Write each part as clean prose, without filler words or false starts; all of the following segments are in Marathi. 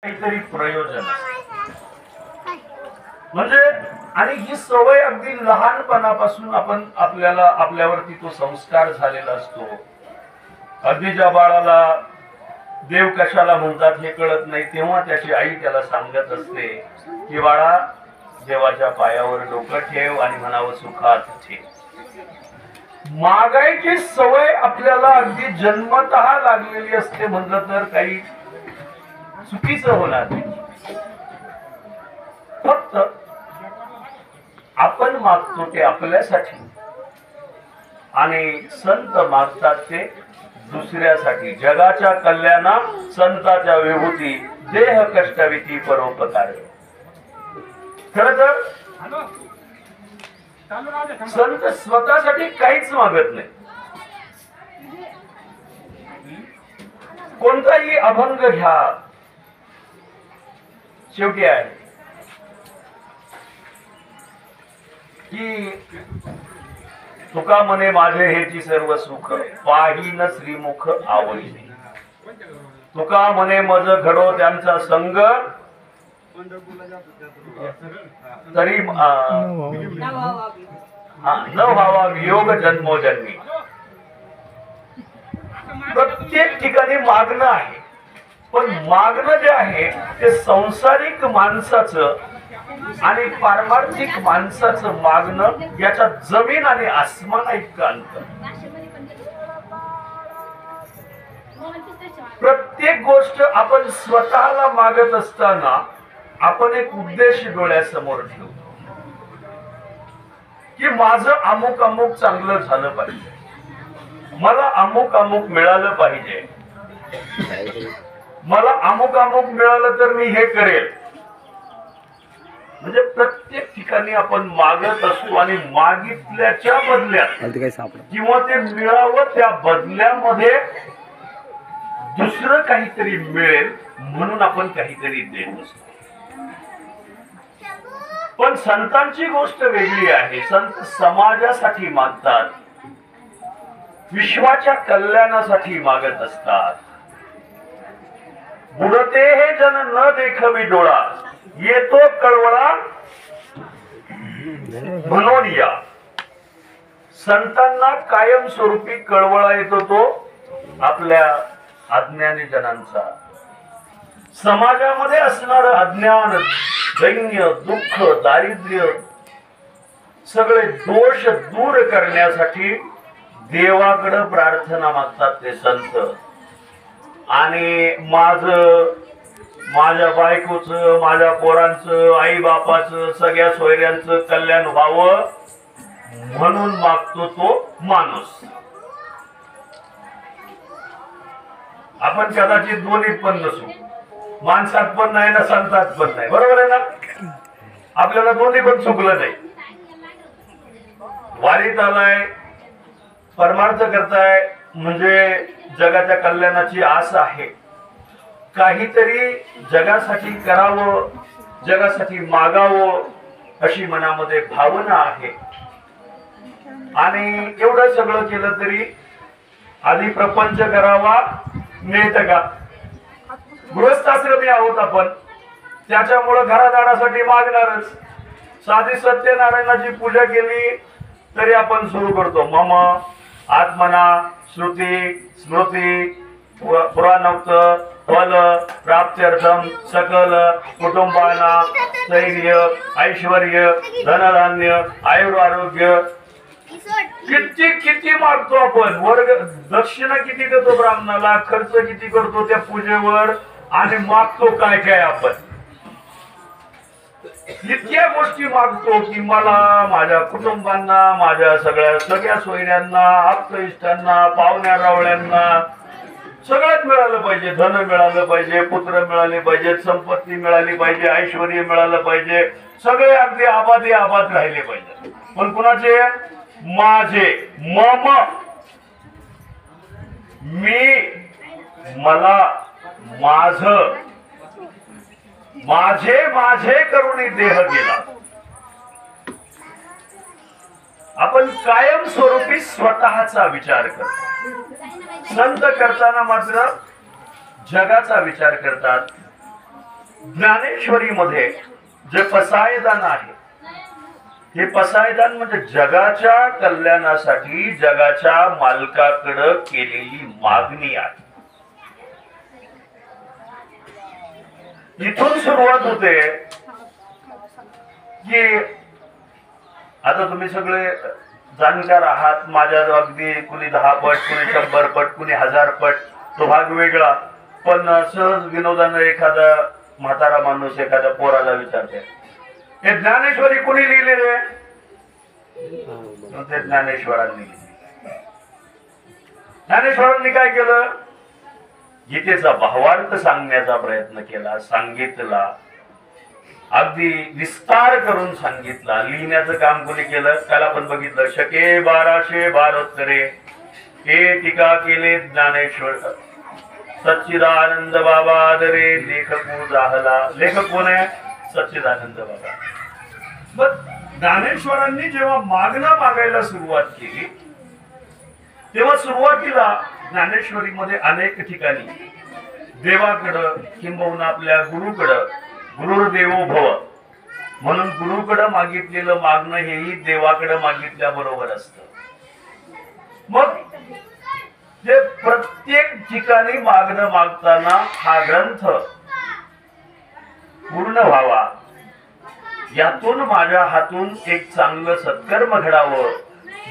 काहीतरी प्रयोजन म्हणजे आणि ही सवय अगदी लहानपणापासून आपल्यावरती तो संस्कार झालेला असतो. अगदी ज्या बाळाला देव कशाला म्हणतात हे कळत नाही तेव्हा त्याची आई त्याला सांगत असते की बाळा देवाच्या पायावर डोकं ठेव आणि म्हणावं सुखात ठेव. मागायची सवय आपल्याला अगदी जन्मतः लागलेली असते म्हणलं तर काही चुकीचं होणार नाही. फक्त आपण मागतो ते आपल्यासाठी आणि संत मागतात ते दुसऱ्यासाठी. जगाच्या कल्याणा संताच्या विभूती देह कष्टविती परोपकार. खरं तर संत स्वतःसाठी काहीच मागत नाही. कोणताही अभंग घ्या शेवटी आहे की तुका म्हणे माझे हेची सर्व सुख पाहीन श्रीमुख आवडी. तुका म्हणे मज घडो त्यांचा संग तरी न व्हावा वियोग जन्मोजन्मी. प्रत्येक ठिकाणी मागणं आहे पण मागणं जे आहे ते सांसारिक माणसाचं आणि पारमार्थिक माणसाचं मागणं याच्या जमीन आणि आसमान इतकं अंतर. प्रत्येक गोष्ट आपण स्वतःला मागत असताना आपण एक उद्देश डोळ्यासमोर ठेवतो की माझं अमुक अमुक चांगलं झालं पाहिजे, मला अमुक अमुक मिळालं पाहिजे, मला अमुक अमुक मिळालं तर मी हे करेल. म्हणजे प्रत्येक ठिकाणी आपण मागत असतो आणि मागितल्याच्या बदल्यात किंवा ते मिळावं त्या बदल्यामध्ये दुसरं काहीतरी मिळेल म्हणून आपण काहीतरी देत असतो. पण संतांची गोष्ट वेगळी आहे. संत समाजासाठी मागतात, विश्वाच्या कल्याणासाठी मागत असतात. बुडते हे जन न देखवी डोळा येतो कळवळा म्हणून या. संतांना कायमस्वरूपी कळवळा येतो तो आपल्या अज्ञानी जनांचा. समाजामध्ये असणारं अज्ञान, दैन्य, दुःख, दारिद्र्य सगळे दोष दूर करण्यासाठी देवाकडे प्रार्थना मागतात ते संत. आणि माझ्या बायकोचं, माझ्या पोरांचं, आई बापाचं, सगळ्या सोयऱ्यांचं कल्याण व्हावं म्हणून मागतो तो माणूस. आपण कदाचित दोन्हीत पण नसू, माणसात पण नाही ना संतात पण नाही. बरोबर आहे ना? आपल्याला दोन्ही पण चुकलं नाही. वारीत आलाय, परमार्थ करताय म्हणजे जगाच्या कल्याणाची आस आहे. काहीतरी जगासाठी करावं, जगासाठी मागावं अशी मनामध्ये भावना आहे. आणि एवढं सगळं केलं तरी आधी प्रपंच करावा मिळत का? गृहस्थाश्रमी आहोत आपण, त्याच्यामुळं घरादारासाठी मागणारच. साधी सत्यनारायणाची पूजा केली तरी आपण सुरू करतो मम आत्मना श्रुती स्मृती पुराणोक्त फल प्राप्त्यर्थम सकल कुटुंबाना स्थैर्य ऐश्वर्य धनधान्य आयुरारोग्य. किती किती मागतो आपण. वर्ग दक्षिणा किती देतो ब्राह्मणाला, खर्च किती करतो त्या पूजेवर आणि मागतो काय काय आपण. इतक्या गोष्टी मागतो की मला माझ्या कुटुंबांना, माझ्या सगळ्या सोयऱ्यांना, आप्तइष्टांना, पाहुण्या रावळ्यांना सगळ्यात मिळालं पाहिजे. धन मिळालं पाहिजे, पुत्र मिळाले पाहिजे, संपत्ती मिळाली पाहिजे, ऐश्वर मिळालं पाहिजे, सगळे अगदी आबादी आबाद राहिले पाहिजे. पण कुणाचे? माझे, मम, मी, मला, माझ, माझे माझे करून देह गेला. आपण कायमस्वरूपी स्वतःचा विचार करतो. संत करताना मात्र जगाचा विचार करतात, ज्ञानेश्वरीमध्ये जे पसायदान आहे, हे पसायदान म्हणजे जगाच्या कल्याणासाठी जगाच्या मालकाकडे केलेली मागणी आहे. इथून सुरुवात होते की आता तुम्ही सगळे जाणकार आहात. माझ्या अगदी कुणी 10 पट, कुणी 100 पट, कुणी 1000 पट, तो भाग वेगळा. पण सहज विनोदानं एखादा म्हातारा माणूस एखाद्या पोराला विचारते, हे ज्ञानेश्वरी कुणी लिहिलेले? ते ज्ञानेश्वरांनी लिहिली. ज्ञानेश्वरांनी काय केलं? गीतेचा भावार्थ सांगण्याचा प्रयत्न केला, सांगितला, अगदी विस्तार करून सांगितला. लिहिण्याचं काम कोणी केलं? त्याला पण बघितलं. शके 1212 हे टीका केले ज्ञानेश्वर सच्चिदानंद बाबा आदरे लेखक जाहला. लेखक कोण आहे? सच्चिदानंद बाबा. मग ज्ञानेश्वरांनी जेव्हा मागणं मागायला सुरुवात केली तेव्हा सुरुवातीला ज्ञानेश्वरीमध्ये अनेक ठिकाणी देवाकडं किंबहुना आपल्या गुरुकडं, गुरुर्देवो भव म्हणून गुरुकडं मागितलेलं मागणं हेही देवाकडं मागितल्याबरोबर असतं. मग ते प्रत्येक ठिकाणी मागणं मागताना हा ग्रंथ पूर्ण व्हावा, यातून माझ्या हातून एक चांगलं सत्कर्म घडावं,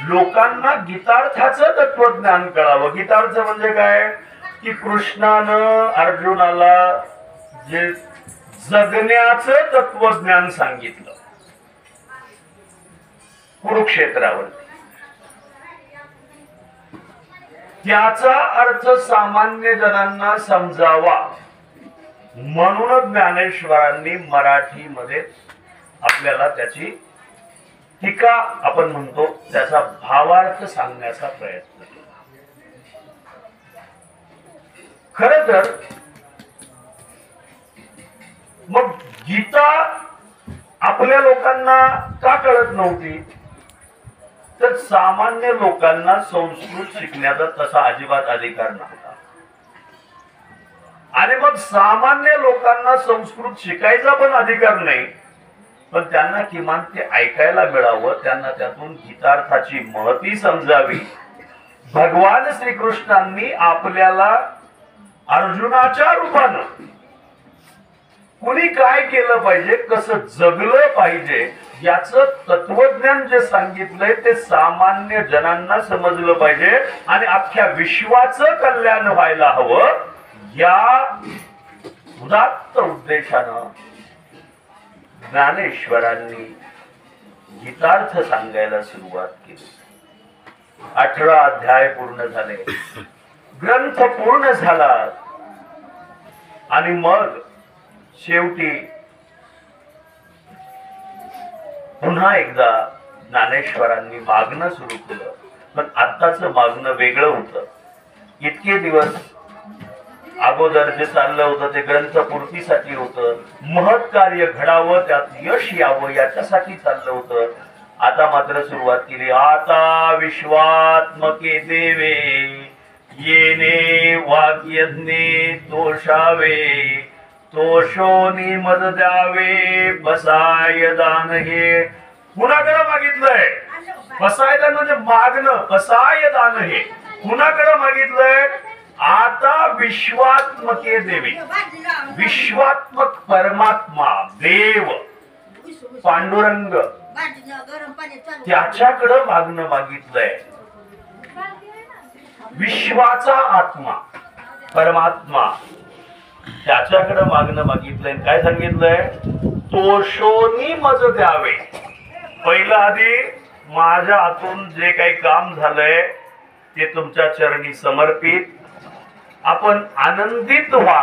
लोकांना गीतार्थाचं तत्वज्ञान कळावं. गीतार्थ म्हणजे काय? की कृष्णानं अर्जुनाला जे जगण्याचं तत्वज्ञान सांगितलं कुरुक्षेत्रावरती, त्याचा अर्थ सामान्य जणांना समजावा म्हणून ज्ञानेश्वरांनी मराठीमध्ये आपल्याला त्याची टीका आपण म्हणतो त्याचा भावार्थ सांगण्याचा प्रयत्न केला. खर तर मग गीता आपल्या लोकांना का कळत नव्हती? तर सामान्य लोकांना संस्कृत शिकण्याचा तसा अजिबात अधिकार नव्हता. आणि मग सामान्य लोकांना संस्कृत शिकायचा पण अधिकार नाही, पण त्यांना किमान ते ऐकायला मिळावं, त्यांना त्यातून गीतार्थाची महती समजावी. भगवान श्रीकृष्णांनी आपल्याला अर्जुनाच्या रूपानं कुणी काय केलं पाहिजे, कसं जगलं पाहिजे याचं तत्वज्ञान जे सांगितलंय ते सामान्य जनांना समजलं पाहिजे आणि अख्ख्या विश्वाचं कल्याण व्हायला हवं, या उदात्त उद्देशानं ज्ञानेश्वरांनी गीतार्थ सांगायला सुरुवात केली. 18 अध्याय पूर्ण झाले, ग्रंथ पूर्ण झाला आणि मग शेवटी पुन्हा एकदा ज्ञानेश्वरांनी मागणं सुरू केलं. पण आत्ताच मागणं वेगळं होतं. इतके दिवस अगोदर जे चाललं होतं ते ग्रंथपूर्तीसाठी होतं, महत् कार्य घडावं, त्यात यश यावं याच्यासाठी चाललं होतं. आता मात्र सुरुवात केली. आता विश्वात्मके देवे येणे वाग्यज्ञे तोषावे, तोषोनी मद द्यावे बसाय दान. हे कुणाकडे मागितलंय? बसाय दान म्हणजे मागणं. बसाय दान हे कुणाकडे मागितलंय? आता विश्वात्मके देवे, विश्वात्मक परमात्मा देव पांडुरंग त्याच्याकडे मागणं मागितलंय. विश्वाचा आत्मा परमात्मा त्याच्याकडे मागणं मागितलंय. काय सांगितलंय? तोषोनी मज द्यावे. पहिला आधी माझ्या हातून जे काही काम झालंय ते तुमच्या चरणी समर्पित, आपण आनंदित व्हा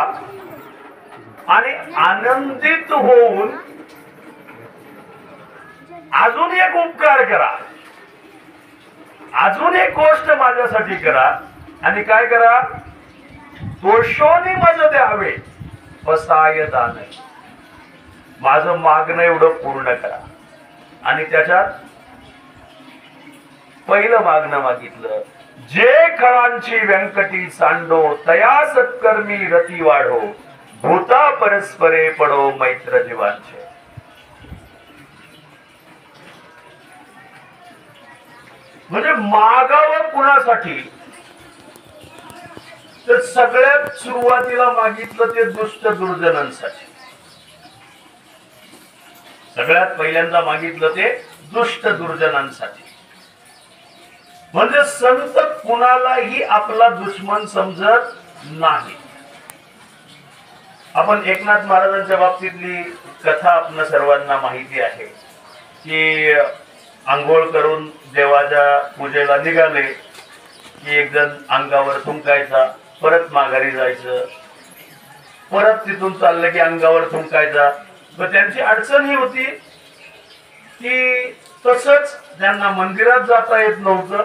आणि आनंदित होऊन अजून एक उपकार करा, अजून एक गोष्ट माझ्यासाठी करा. आणि काय करा? तोषोनी मज द्यावे बसाय दान. माझं मागणं एवढं पूर्ण करा. आणि त्याच्यात पहिलं मागणं मागितलं, जे खळांची व्यंकटी सांडो तया सत्कर्मी रती वाढो, भूता परस्परे पडो मैत्र जीवांचे. म्हणजे मागावं कुणासाठी, तर सगळ्यात सुरुवातीला मागितलं ते दुष्ट दुर्जनांसाठी. सगळ्यात पहिल्यांदा मागितलं ते दुष्ट दुर्जनांसाठी. म्हणजे संत कुणालाही आपला दुश्मन समजत नाही. आपण एकनाथ महाराजांच्या बाबतीतली कथा आपल्या सर्वांना माहिती आहे की आंघोळ करून देवाच्या पूजेला निघाले की एक जण अंगावर थुंकायचा, परत माघारी जायचं, परत तिथून चाललं की अंगावर थुंकायचा. तर त्यांची अडचण ही होती की तसंच त्यांना मंदिरात जाता येत नव्हतं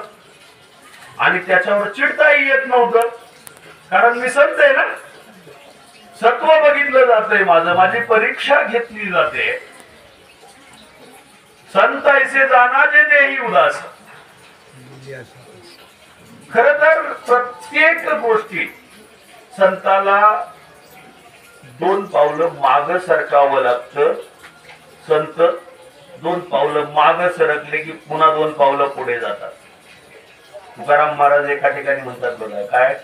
आणि त्याच्यावर चिडताही येत नव्हतं. कारण मी संत आहे ना, सत्व बघितलं जातंय, माझी परीक्षा घेतली जाते. संत ऐसे जाना जे देही उदास. खर तर प्रत्येक गोष्टी संताला 2 पावलं माग सरकावं लागतं. संत 2 पावलं माग सरकले की पुन्हा 2 पावलं पुढे जातात. तुकाराम महाराज एका ठिकाणी म्हणतात बघा काय,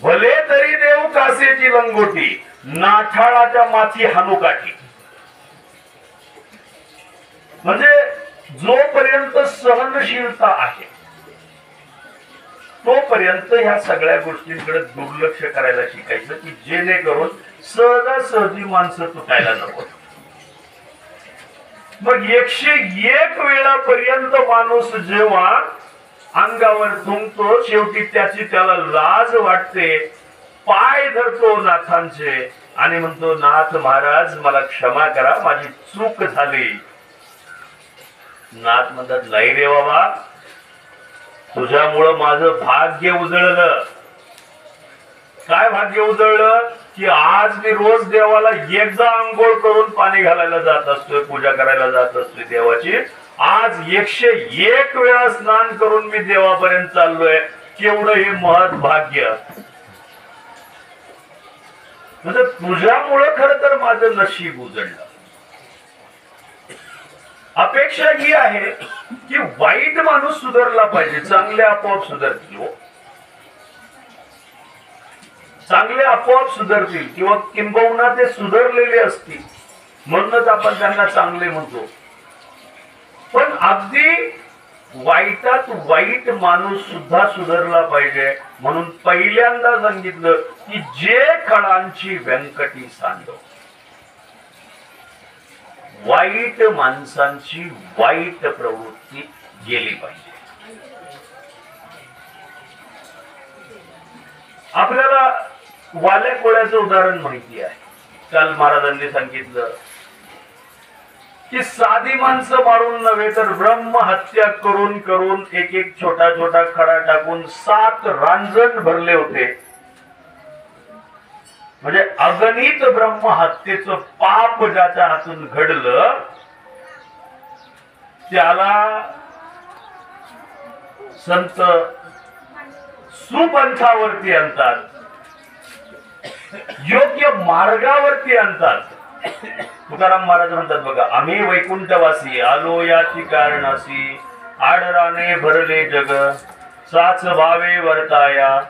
भले तरी देऊ कासेची लंगोटी, नाठाळाच्या माथी हानुकाठी. म्हणजे जोपर्यंत सहनशीलता आहे तोपर्यंत ह्या सगळ्या गोष्टींकडे दुर्लक्ष करायला शिकायचं की जेणेकरून सहजासहजी माणसं तुटायला नको. मग 101 वेळापर्यंत माणूस जेव्हा अंगावर थुंकतो, शेवटी त्याला लाज वाटते, पाय धरतो नाथांचे आणि म्हणतो, नाथ महाराज मला क्षमा करा, माझी चूक झाली. नाथ म्हणतात, नाही रे बाबा, तुझ्यामुळं माझं भाग्य उजळलं. काय भाग्य उजळलं की आज मी रोज देवाला एकदा आंघोळ करून पाणी घालायला जात असतोय, पूजा करायला जात असतोय देवाची. आज 101 वेळा स्नान करून मी देवापर्यंत चाललोय. केवढं हे महत् भाग्य. म्हणजे तुझ्यामुळं खरं तर माझं नशीब उजळलं. अपेक्षा ही आहे की वाईट माणूस सुधारला पाहिजे, चांगले आपोआप सुधारतील. चांगले आपोआप सुधारतील किंवा किंबहुना ते सुधारलेले असतील म्हणूनच आपण त्यांना चांगले म्हणतो. पण अगदी वाईटात वाईट माणूस सुद्धा सुधारला पाहिजे म्हणून पहिल्यांदा सांगितलं की जे खळांची व्यंकटी सांडव. वाईट माणसांची वाईट प्रवृत्ती गेली पाहिजे. आपल्याला वाल्या कोळ्याचं उदाहरण माहिती आहे. काल महाराजांनी सांगितलं की साधी माणसं मारून नव्हे तर ब्रह्म हत्या करून करून एक एक छोटा छोटा खडा टाकून 7 रांजण भरले होते. म्हणजे अगणित ब्रह्म हत्येचं पाप ज्याच्या हातून घडलं त्याला संत सुपंथावरती आणतात, योग्य मार्गावरती आणतात. तुकाराम महाराज म्हणतात बघा, आम्ही वैकुंठवासी आलो याची कारणासी, आडराने भरले जग साच भावे वर्ताया.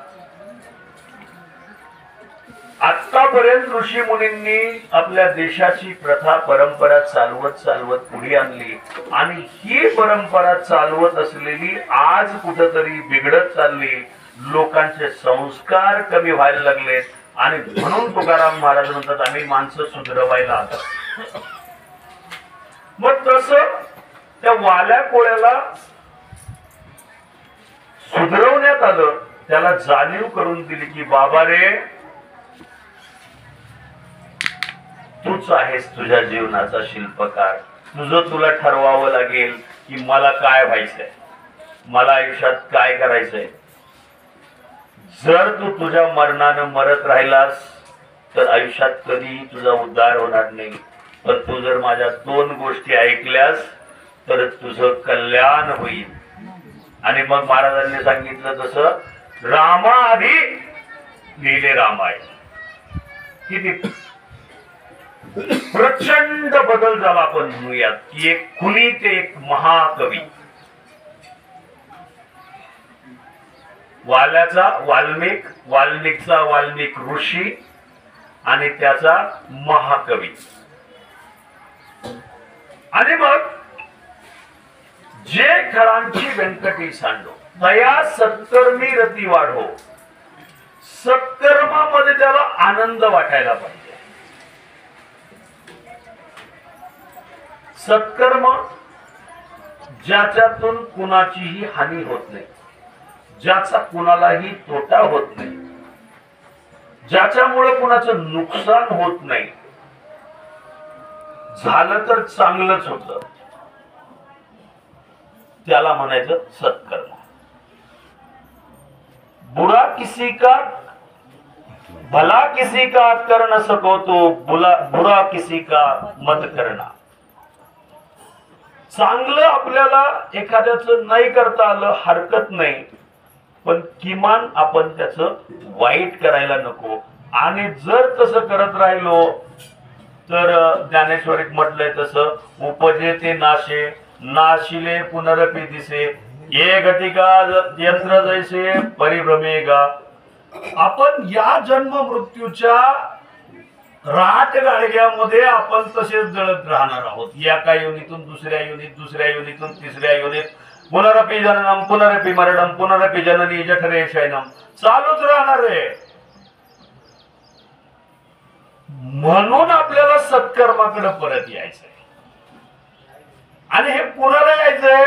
आतापर्यंत ऋषी मुनींनी आपल्या देशाची प्रथा परंपरा चालवत चालवत पुढे आणली आणि ही परंपरा चालवत असलेली आज कुठंतरी बिघडत चालली. लोकांचे संस्कार कमी व्हायला लागलेत आणि म्हणून तुकाराम महाराज म्हणतात आम्ही माणसं सुधरवायला आलो. मग तसं त्या वाल्या कोळ्याला सुधरवण्यात आलं. त्याला जाणीव करून दिली की बाबा रे, तूच आहेस तुझ्या जीवनाचा शिल्पकार. तुला ठरवावं लागेल की मला काय व्हायचंय, मला आयुष्यात काय करायचंय. जर तू तुझ्या मरणानं मरत राहिलास तर आयुष्यात कधीही तुझा उद्धार होणार नाही. पण तू जर माझ्या 2 गोष्टी ऐकल्यास तर तुझं कल्याण होईल. आणि मग महाराजांनी सांगितलं तसं रामा आधी लिहिले रामायण. किती प्रचंड बदल झाला. आपण म्हणूयात की एक खुनी ते एक महाकवी. वाल्याचा वाल्मिक, वाल्मिकचा वाल्मिक ऋषी आणि त्याचा महाकवी. आणि मग जे खळांची व्यंकटी सांडो तया सत्कर्मी रती वाढो. सत्कर्मामध्ये त्याला आनंद वाटायला पाहिजे. सत्कर्म ज्याच्यातून कुणाचीही हानी होत नाही, ज्याचा कुणालाही तोटा होत नाही, ज्याच्यामुळे कुणाचं नुकसान होत नाही, झालं तर चांगलंच होतं, त्याला म्हणायचं सत्कर्म. बुरा किसी का भला किसी का कर न सको तो बुरा किसी का मत करना. चांगलं आपल्याला एखाद्याचं नाही करता आलं हरकत नाही, पण किमान आपण त्याचं वाईट करायला नको. आणि जर तसं करत राहिलो तर ज्ञानेश्वरीत म्हटलंय तसं उपजे ते नाशे नाशिले पुनरपी दिसे ये घटिका यंत्र जैसे परिभ्रमेगा. आपण या जन्म मृत्यूच्या राट गाडग्यामध्ये आपण तसेच जळत राहणार आहोत. एका योनीतून दुसऱ्या योनीत, दुसऱ्या योनीतून तिसऱ्या योनीत, पुनरपी जननम पुनरपी मरणम पुनरपी जननी जठरे शयनम चालूच राहणार आहे. म्हणून आपल्याला सत्कर्माकडे परत यायचंय. आणि हे कुणाला यायचंय?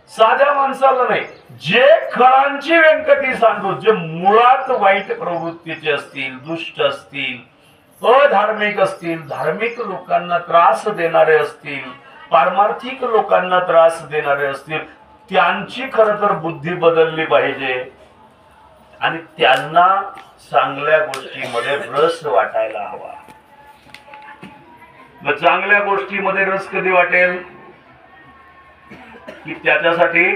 साध्या माणसाला नाही. जे खळांची व्यंकटी सांगतो, जे मुळात वाईट प्रवृत्तीचे असतील, दुष्ट असतील, अधार्मिक असतील, धार्मिक लोकांना त्रास देणारे असतील, पारमार्थिक लोकांना त्रास देणारे असतील, त्यांची खरं तर बुद्धी बदलली पाहिजे. आणि त्यांना चांगल्या गोष्टीमध्ये रस वाटायला हवा. मग चांगल्या गोष्टीमध्ये रस कधी वाटेल? की त्याच्यासाठी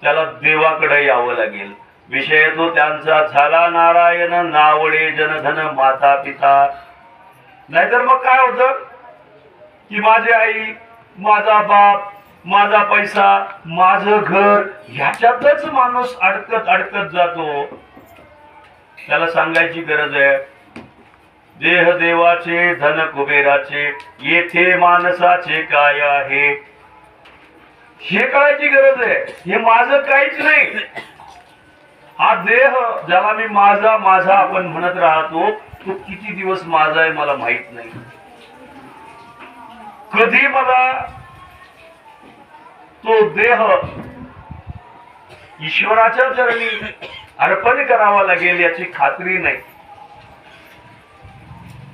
त्याला देवाकडे यावं लागेल. विषय तो त्यांचा झाला नारायण, नावडे जनधन माता पिता. नाहीतर मग काय होतं की माझी आई, माझा बाप, माझा पैसा, माझं घर, ह्याच्यातच माणूस अडकत अडकत जातो. त्याला सांगायची गरज आहे, देह देवाचे धन कुबेराचे, येथे माणसाचे काय आहे हे कळायची गरज आहे. हे माझं काहीच नाही. हा देह ज्याला मी माझा माझा आपण म्हणत राहतो, तो किती दिवस माझा आहे मला माहित नाही. कधी मला तो देह ईश्वराच्या चरणी अर्पण करावा लागेल याची खात्री नाही.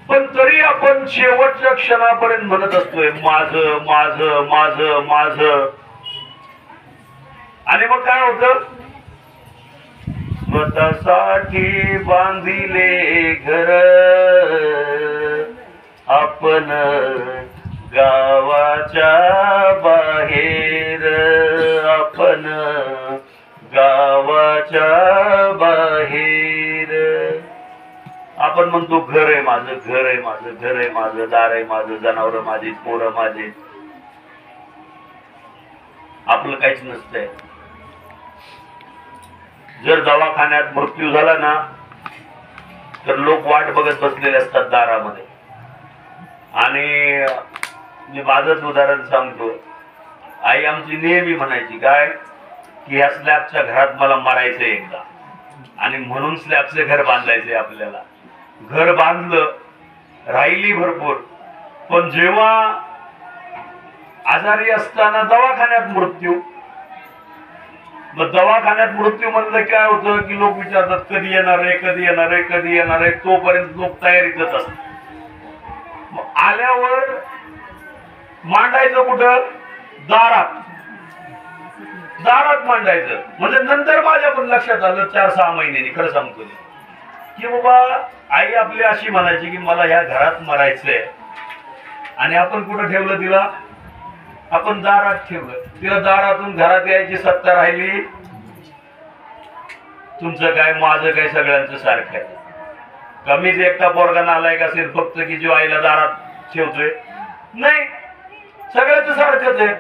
पण तरी आपण शेवटच्या क्षणापर्यंत म्हणत असतोय माझं माझं माझं माझं. आणि मग काय होतं? स्वतःसाठी बांधिले घर आपण गावाच्या बाहेर, आपण गावाच्या बाहेर. आपण म्हणतो घर आहे माझं, घर आहे माझं, घर आहे माझं, दार आहे माझं, जनावर माझी, पोरं माझे. आपलं काहीच नसतंय. जर दवाखान्यात मृत्यू झाला ना तर लोक वाट बघत बसलेले असतात दारामध्ये. आणि मी माझंच उदाहरण सांगतो. आई आमची नेहमी म्हणायची काय की ह्या स्लॅबच्या घरात मला मरायचंय एकदा, आणि म्हणून स्लॅबचे घर बांधायचे आपल्याला. घर बांधलं, राहिली भरपूर, पण जेव्हा आजारी असताना दवाखान्यात मृत्यू. मग दवाखान्यात मृत्यू म्हणलं काय होतं की लोक विचारतात कधी येणार आहे, कधी येणार आहे, कधी येणार आहे. तोपर्यंत लोक तयारीतच असतात. मग आल्यावर मांडायचं कुठं? दारात. दारात मांडायचं. म्हणजे नंतर माझ्या पण लक्षात आलं 4-6 महिन्यांनी, खरं सांगतो की बाबा आई आपली अशी म्हणायची की मला ह्या घरात मरायचंय. आणि आपण कुठं ठेवलं तिला? आपण दारात ठेवलं. तिला दारातून घरात यायची सत्ता राहिली. तुमचं काय माझं काय सगळ्यांचं सारखं आहे. कमीच एकटा पोरगा नालायक असेल फक्त की जो आईला दारात ठेवतोय? नाही, सगळ्याच सारखंच आहे.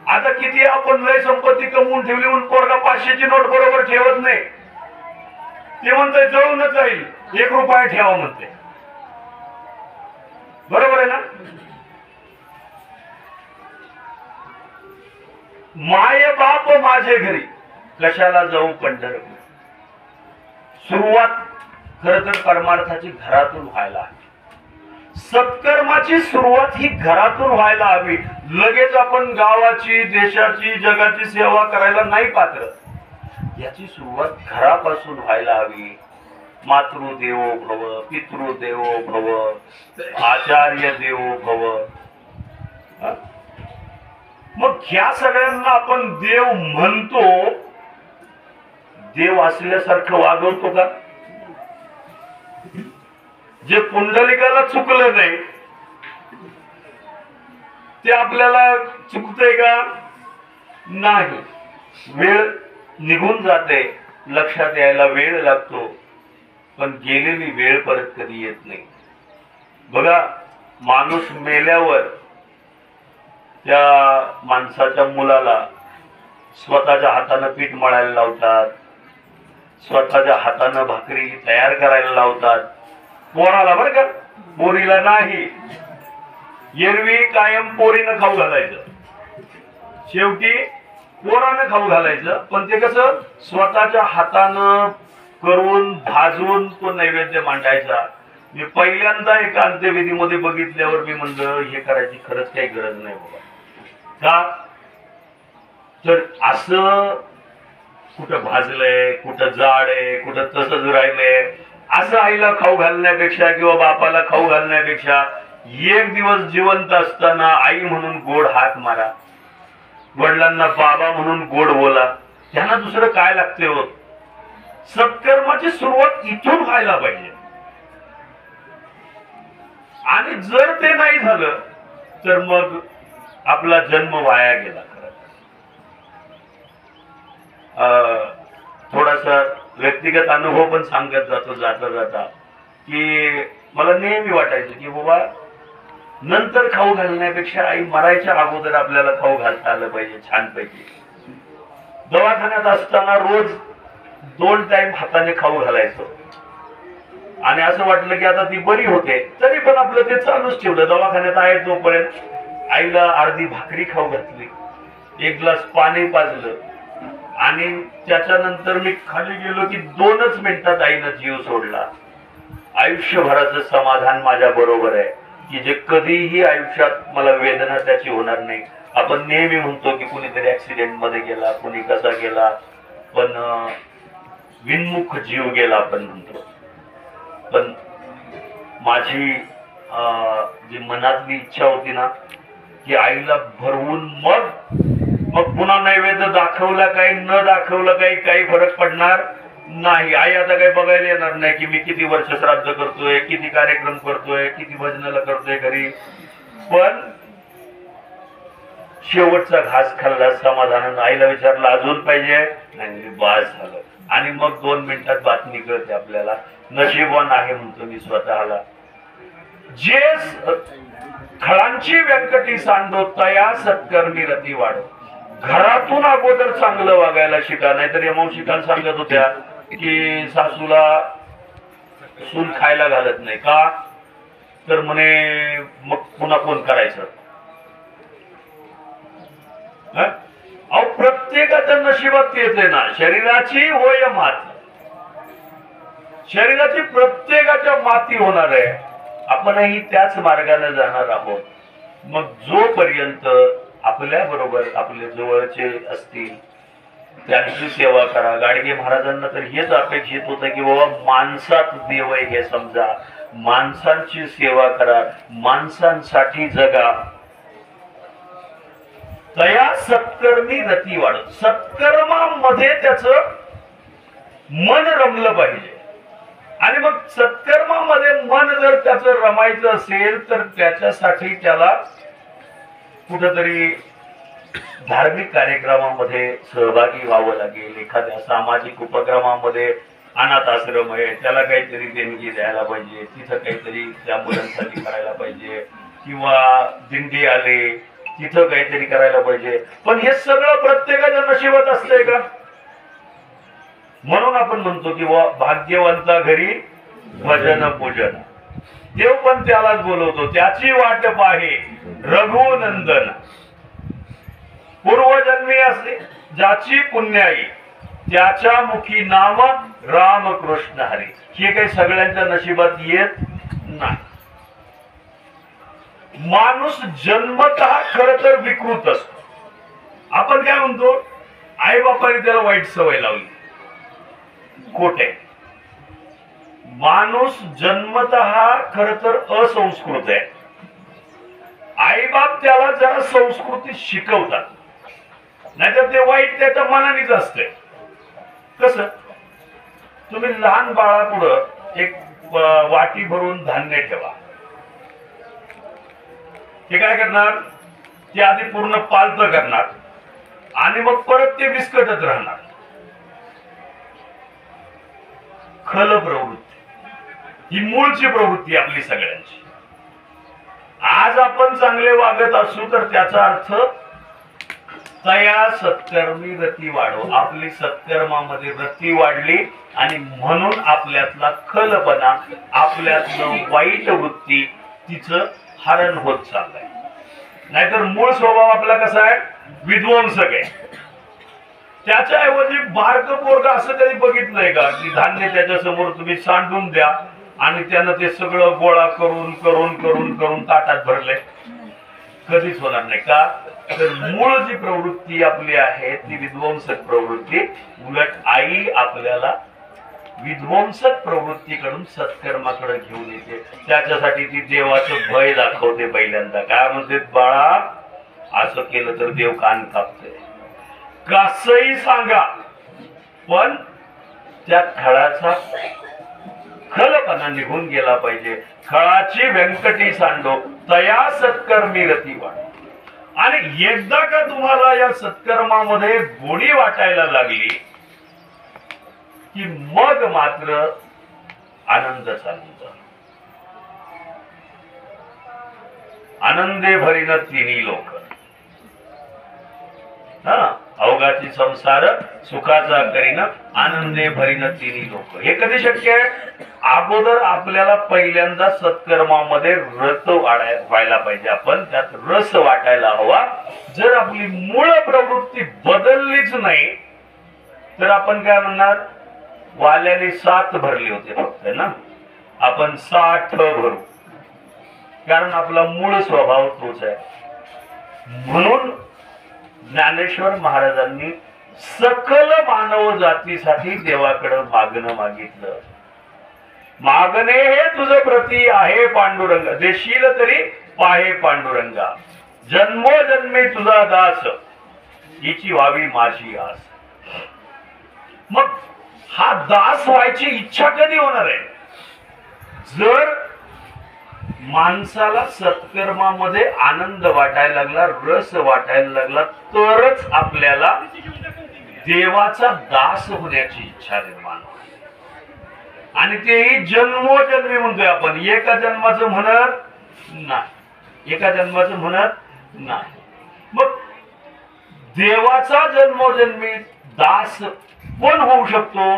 आता किती आपण लय संपत्ती कमवून ठेवली म्हणून पोरगा 500ची नोट बरोबर ठेवत नाही. ते म्हणतंय जळूनच जाईल, 1 रुपया ठेवा म्हणते. बरोबर आहे ना? माय बाप माझे घरी, कशाला जाऊ पंढरपूर. सुरुवात खर तर परमार्थाची घरातून व्हायला हवी. सत्कर्माची सुरुवात ही घरातून व्हायला हवी. लगेच आपण गावाची, देशाची, जगाची सेवा करायला नाही पात्र. याची सुरुवात घरापासून व्हायला हवी. मातृदेवो भव, पितृदेवो भव, आचार्य देवो भव. मग ह्या सगळ्यांना आपण देव म्हणतो, देव असल्यासारखं वागवतो का? जे पुंडलिकाला चुकलं नाही ते आपल्याला चुकतंय का? नाही. वेळ निघून जाते, लक्षात यायला वेळ लागतो, पण गेलेली वेळ परत कधी येत नाही. बघा, माणूस मेल्यावर त्या माणसाच्या मुलाला स्वतःच्या हातानं पीठ मळायला लावतात, स्वतःच्या हातानं भाकरी तयार करायला लावतात. पोराला बरं का, पोरीला नाही. एरवी कायम पोरीनं खाऊ घालायचं, शेवटी पोरानं खाऊ घालायचं. पण ते कसं स्वतःच्या हातानं करून भाजून तो नैवेद्य मांडायचा. मी पहिल्यांदा एका अंत्यविधीमध्ये बघितल्यावर मी म्हणलं हे करायची खरंच काही गरज नाही बाबा. का तर असं कुठं भाजलंय, कुठं जाड आहे, कुठं तसंच राहिलंय, असं आईला खाऊ घालण्यापेक्षा किंवा बापाला खाऊ घालण्यापेक्षा 1 दिवस जिवंत असताना आई म्हणून गोड हाक मारा, वडिलांना बाबा म्हणून गोड बोला. त्यांना दुसरं काय लागते हो? सत्कर्माची सुरुवात इथून व्हायला पाहिजे. आणि जर ते नाही झालं तर मग आपला जन्म वाया गेला. थोडासा व्यक्तिगत अनुभव पण सांगत जातो जाता जाता की मला नेहमी वाटायचं की बाबा नंतर खाऊ घालण्यापेक्षा आई मरायच्या अगोदर आपल्याला खाऊ घालता आलं पाहिजे छानपैकी. दवाखान्यात असताना रोज 2 टाइम हाताने खाऊ घालायचो आणि असं वाटलं की आता ती बरी होते, तरी पण आपलं ते चालूच ठेवलं. दवाखान्यात आहे तोपर्यंत आईला अर्धी भाकरी खाऊ घातली, 1 ग्लास पाणी पाजलं आणि त्याच्यानंतर मी खाली गेलो की 2च मिनिटात आईनं जीव सोडला. आयुष्यभराचं समाधान माझ्या बरोबर आहे की जे कधीही आयुष्यात मला वेदना त्याची होणार नाही. आपण नेहमी म्हणतो की कुणीतरी ऍक्सिडेंट मध्ये गेला, कुणी कसा गेला, पण विनमुख जीव गेला आपण म्हणतो. पण माझी जी मनातली इच्छा होती ना की आईला भरवून मग पुन्हा नैवेद्य दाखवला काही न दाखवलं काही फरक पडणार नाही. आई आता काही बघायला येणार नाही की मी किती वर्ष श्राद्ध करतोय, किती कार्यक्रम करतोय, किती भजनाला करतोय घरी, पण शेवटचा घास खाल्ला समाधानानं. आईला विचारलं अजून पाहिजे, नाही बास झालं. आणि मग 2 मिनिटात बातमी कळते आपल्याला. नशीबवान आहे म्हणतो मी स्वतःला. जे खळांची व्यंकटी सांडो तया सत्कर्मी रती वाढो. घरातून अगोदर चांगलं वागायला शिका. नाहीतर या मावशिकान सांगत होत्या की सासूला सून खायला घालत नाही का, तर म्हणे मग पुन्हा कोण करायचं. अहो प्रत्येकाच्या नशिबात येते ना. शरीराची होय माती, शरीराची प्रत्येकाच्या माती होणार आहे. आपणही त्याच मार्गाने जाणार आहोत. मग जोपर्यंत आपल्या बरोबर आपले जवळचे असतील त्यांची सेवा करा. गाडगे महाराजांना तर हेच अपेक्षित होतं की बाबा माणसात देव आहे हे समजा, माणसांची सेवा करा, माणसांसाठी जगा. तया सत्कर्मी रती वाढत. सत्कर्मामध्ये त्याचं मन रमलं पाहिजे. आणि मग सत्कर्मामध्ये मन जर त्याचं रमायचं असेल तर त्याच्यासाठी त्याला कुठंतरी धार्मिक कार्यक्रमामध्ये सहभागी व्हावं लागेल. एखाद्या सामाजिक उपक्रमामध्ये, अनाथ आश्रम आहे त्याला काहीतरी देणगी द्यायला पाहिजे, तिथं काहीतरी त्या मुलांसाठी करायला पाहिजे. किंवा दिंडी आले तिथं काहीतरी करायला पाहिजे, पण हे सगळं प्रत्येकाच्या नशिबात असतंय का? म्हणून आपण म्हणतो की भाग्यवंता घरी भजन पूजन, देव पण त्यालाच बोलवतो, त्याची वाट पाहे रघुनंदन, पूर्वजन्मी असले ज्याची पुण्याई त्याच्या मुखी नाम रामकृष्ण हरी. हे काही सगळ्यांच्या नशिबात येत नाही. माणूस जन्मतः खर तर विकृत असतो. आपण काय म्हणतो, आई बापाने त्याला वाईट सवय लावली, खोटे. माणूस जन्मतः खर तर असंस्कृत आहे. आई बाप त्याला जरा संस्कृती शिकवतात, नाहीतर ते वाईट त्याच्या मनानेच असते. कसं, तुम्ही लहान बाळापुढं एक वाटी भरून धान्य ठेवा, ते काय करणार, ते आधी पूर्ण पालत करणार आणि मग परत ते विस्कटत राहणार. खल प्रवृत्ती ही मूळची प्रवृत्ती आपली सगळ्यांची. आज आपण चांगले वागत असू तर त्याचा अर्थ तया सत्कर्मी रती वाढो, आपली सत्कर्मामध्ये रती वाढली आणि म्हणून आपल्यातला खलपणा, आपल्यातलं वाईट वृत्ती तिचं हरण होत चाललंय. नाहीतर मूळ स्वभाव आपला कसा आहे, विध्वंसक आहे. त्याच्याऐवजी बारक पोरग असं कधी बघितलंय का की धान्य त्याच्या समोर तुम्ही सांडून द्या आणि त्यानं ते सगळं गोळा करून करून करून करून ताटात भरले? कधीच होणार नाही. का तर मूळ जी प्रवृत्ती आपली आहे ती विध्वंसक प्रवृत्ती. उलट आई आपल्याला विध्वंसक प्रवृत्तीकडून सत्कर्माकडे घेऊन येते. त्याच्यासाठी ती देवाचं भय दाखवते. पहिल्यांदा काय म्हणते, बाळा असं केलं तर देव कान कापते. कसंही सांगा पण त्या खळाचा खलपणा निघून गेला पाहिजे. खळाची व्यंकटी सांडो तया सत्कर्मी रती वाढ. आणि एकदा का तुम्हाला या सत्कर्मामध्ये गोडी वाटायला लागली की मग मात्र आनंद चालू. आनंदे भरीन तिन्ही लोक, अवघाची संसार सुखाचा करीन आनंदे भरीन तिन्ही लोक. हे कधी शक्य आहे? अगोदर आपल्याला पहिल्यांदा सत्कर्मामध्ये रस व्हायला पाहिजे. आपण त्यात रस वाटायला हवा. जर आपली मूळ प्रवृत्ती बदललीच नाही तर आपण काय म्हणणार, वाल्याने 7 भरले होते फक्त ना, आपण 60 भरू. कारण आपला मूळ स्वभाव तोच आहे. म्हणून ज्ञानेश्वर महाराजांनी सकल मानव जातीसाठी देवाकडे मागणं मागितलं. मागणे हे तुझं प्रती आहे पांडुरंग, देशील तरी पाहे पांडुरंगा, जन्मोजन्मी तुझा दास, हिची व्हावी माझी आस. मग हा दास व्हायची इच्छा कधी होणार आहे? जर माणसाला सत्कर्मामध्ये आनंद वाटायला लागला, रस वाटायला लागला, तरच आपल्याला देवाचा दास होण्याची इच्छा निर्माण होते. आणि तेही जन्मोजन्मी म्हणतोय आपण, एका जन्माचं म्हणत नाही, एका जन्माचं म्हणत नाही. मग देवाचा जन्मोजन्मी दास कोण होऊ शकतो?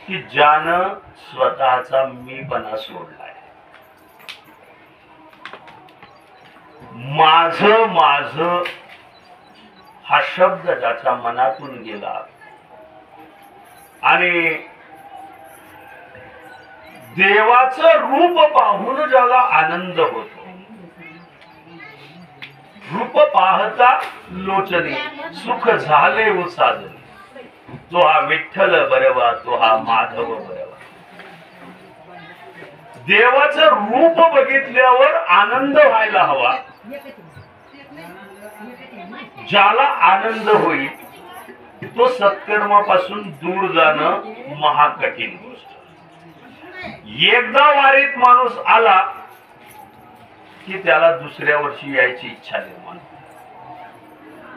की ज्यानं स्वतःचा मीपणा सोडलाय. माझं माझं हा शब्द ज्याच्या मनातून गेला आणि देवाचं रूप पाहून ज्याला आनंद होतो, रूप पाहता लोचने सुख झाले उसाजले, तो हा विठ्ठल बरवा, तो हा माधव बरवा. देवाचं रूप बघितल्यावर आनंद व्हायला हवा. ज्याला आनंद होईल तो सत्कर्मापासून दूर जाणं महाकठीण गोष्ट. एकदा वारीत माणूस आला की त्याला दुसऱ्या वर्षी यायची इच्छा निर्माण.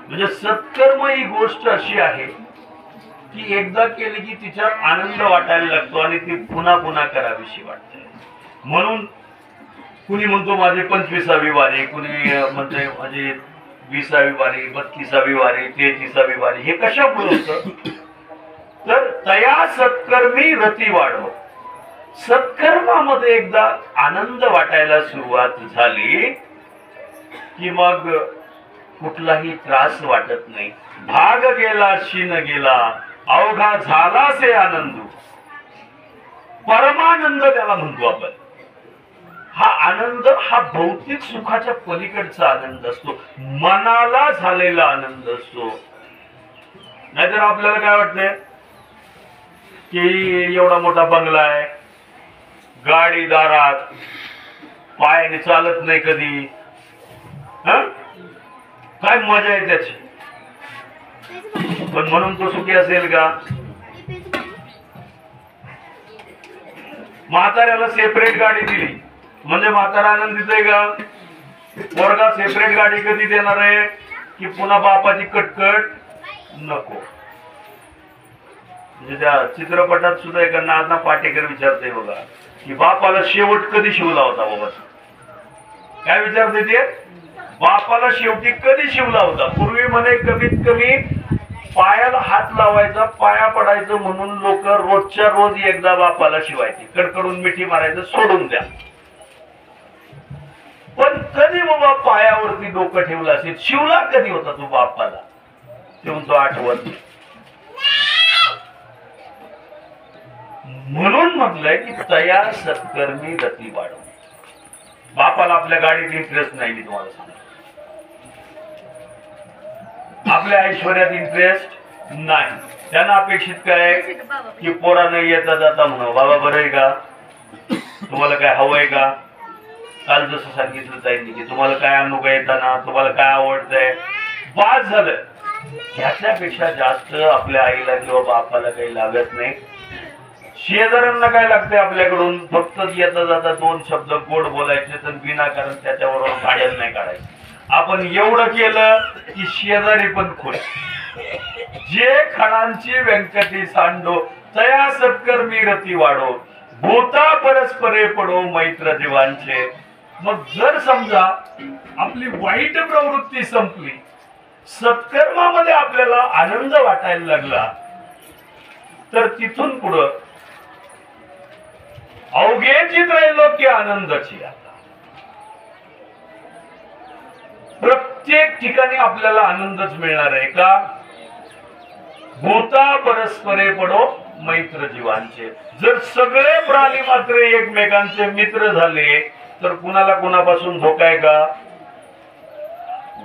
म्हणजे सत्कर्म ही गोष्ट अशी आहे की एकदा केली की तिच्यात आनंद वाटायला लागतो आणि ती पुन्हा पुन्हा करावीशी वाटते. म्हणून कुणी म्हणतो माझी 25वी वारी, कुणी म्हणते माझी 20वी वारी, 32वी वारी, 33वी वारी. हे कशामुळे होतं? तर तया सत्कर्मी रती वाढव. सत्कर्मामध्ये एकदा आनंद वाटायला सुरुवात झाली की मग कुठलाही त्रास वाटत नाही. भाग गेला शीन गेला, अवघा झाला से आनंद. परमानंद त्याला म्हणतो आपण. हा आनंद हा भौतिक सुखाच्या पलीकडचा आनंद असतो, मनाला झालेला आनंद असतो. नाहीतर आपल्याला काय वाटतंय की एवढा मोठा बंगला आहे, गाडी दारात, पायाने चालत नाही कधी, काय मजा आहे त्याची. पण म्हणून तो सुखी असेल का? म्हाताऱ्याला सेपरेट गाडी दिली म्हणजे म्हातारा आनंदित आहे का? पोरगा सेपरेट गाडी कधी देणार आहे की पुन्हा बापाची कटकट नको. म्हणजे त्या चित्रपटात सुद्धा एका नाना पाटेकर विचारते बघा की बापाला शेवट कधी शिवला होता बाबा. काय विचारते ते? बापाला शेवटी कधी शिवला होता? पूर्वी म्हणे कमीत कमी पायाला हात लावायचा, पाया पडायचं म्हणून लोक रोजच्या रोज एकदा बापाला शिवायचे, कडकडून मिठी मारायचं, सोडून द्या. पण कधी बाबा पायावरती डोकं ठेवलं असेल, शिवला कधी होता तू बापाला? ते म्हणतो आठवत. म्हणून म्हटलंय की तया सत्कर्मी गती वाढव. बापाला आपल्या गाडीत इंटरेस्ट नाही, मी तुम्हाला सांगतो. आपल्या ऐश्वर्यात इंटरेस्ट नाही. त्यांना अपेक्षित काय की पोरा नाही येता जाता म्हणून बाबा बरं आहे का, तुम्हाला काय हवंय का? काल जसं सांगितलं ताईंनी की तुम्हाला काय आणू का येताना, तुम्हाला काय आवडतंय, बास झालं. ह्याच्यापेक्षा जास्त आपल्या आईला किंवा बापाला काही लागत नाही. शेजाऱ्यांना काय लागतंय आपल्याकडून? फक्त येता जाता 2 शब्द गोड बोलायचे, तर विनाकारण त्याच्याबरोबर भाड्याला नाही काढायचं. आपण एवढं केलं की शेजारी पण खुश. जे खणांची व्यंकटी सांडो, तया सत्कर्मी रती वाढो, भूता परस्परे पडो मैत्र जीवांचे. मग जर समजा आपली वाईट प्रवृत्ती संपली, सत्कर्मामध्ये आपल्याला आनंद वाटायला लागला, तर तिथून पुढं अवघेची त्रैलोक्य आनंदाची. आता प्रत्येक ठिकाणी आपल्याला आनंदच मिळणार आहे का? भूता परस्परे पडो मैत्र जीवांचे. जर सगळे प्राणी मात्र एकमेकांचे मित्र झाले तर कुणाला कुणापासून धोका आहे का?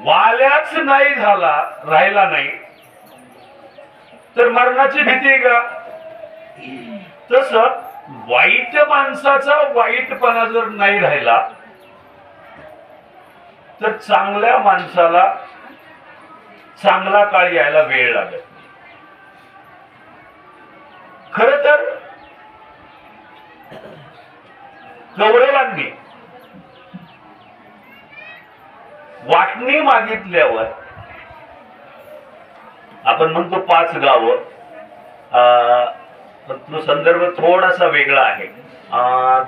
वाल्याच नाही झाला, राहिला नाही तर मरणाची भीती आहे का? तस वाईट माणसाचा वाईटपणा जर नाही राहिला तर चांगल्या माणसाला चांगला काळ यायला वेळ लागत नाही. खर तर कौरवांनी वाटणी मागितल्यावर, आपण म्हणतो 5 गावं, पण तो संदर्भ थोडासा वेगळा आहे.